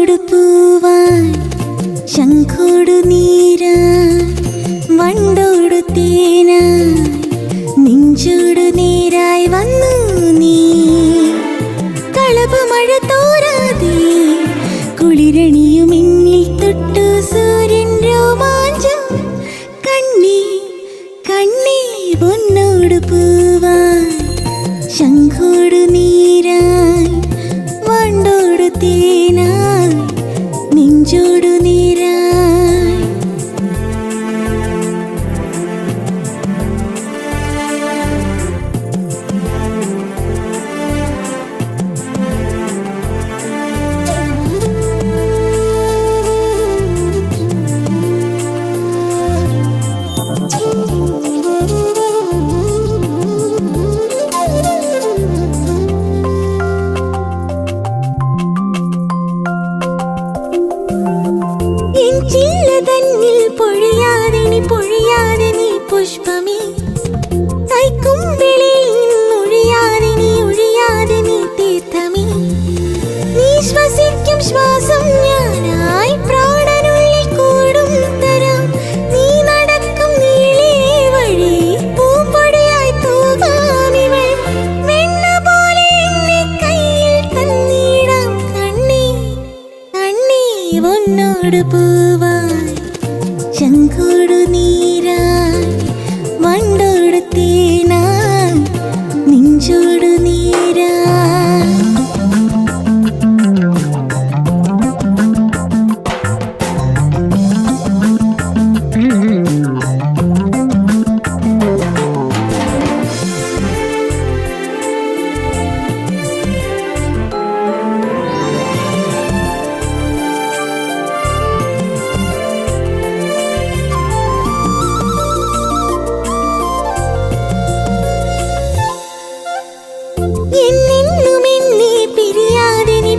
വണ്ടോട് പൂവാൻ ശംഖോടു നീരാൻ വണ്ടോടു തേനായി നെഞ്ചോടു നേരായി വന്നു നീ കളപമഴ തോരാതെ കുളിരണിയും എന്നിൽ തൊട്ടു സൂര്യൻ രോമാഞ്ചം കണ്ണേ കണ്ണേ പൊന്നോട് പൂവാൻ ശംഖോടു നീരായി വണ്ടോടു തേനായി നെഞ്ചോടു നീരായി പൊഴിയാതെ നീ പുഷ്പമേ കൈക്കുമ്പിളിൽ നിന്നൊഴിയാതെ നീ ഒഴിയാതെ നീ തീർത്ഥമേ നീ ശ്വസിക്കും ശ്വാസം ഞാനായി പ്രാണനുള്ളിൽ കൂടും തരാം നീ നടക്കും നീളേ വഴി പൂമ്പൊടിയായി തൂകാമിവൾ വെണ്ണ പോലെ എന്നെ കയ്യിൽ തന്നിടാം കണ്ണേ കണ്ണേ പൊന്നോട് പൂവാൻ ശംഖോടു നീരായി വണ്ടോടു തേനായി നെഞ്ചോടു നീരായി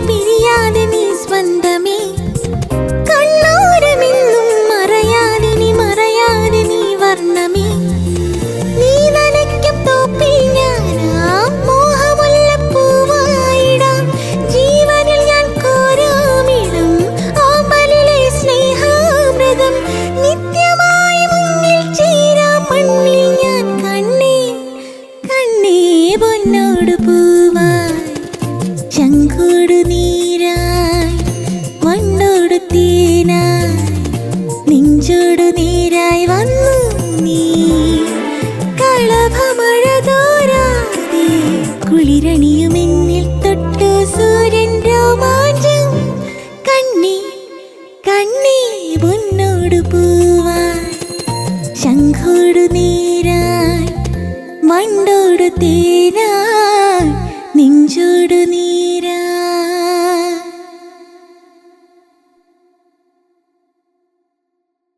പിരിയാതെ നീ സ്വന്തമേ കണ്ണോരമെന്നും മറയാതെ നീ വർണ്ണമേ നീ നനയ്ക്കും തോപ്പിൽ ഞാനാം മോഹമുല്ലപ്പൂവായിടാം ജീവനിൽ ഞാൻ കോരാമിടും ആമ്പലിലെ സ്നേഹാമൃതം നിത്യമായി മുന്നിൽ ചേരാം മണ്ണിൽ ഞാൻ കണ്ണേ കണ്ണേ പൊന്നോട് പൂവാൻ ശംഖോടു നീരായി വണ്ടോടു തേനായി നെഞ്ചോടു നീരായി വന്നു നീ കളഭമഴ തോരാതെ കുളിരണിയും എന്നിൽ തൊട്ടു സൂര്യൻ രോമാഞ്ചം കണ്ണേ കണ്ണേ പൊന്നോട് പൂവാൻ ശംഖോടു നീരായി വണ്ടോടു തേനായി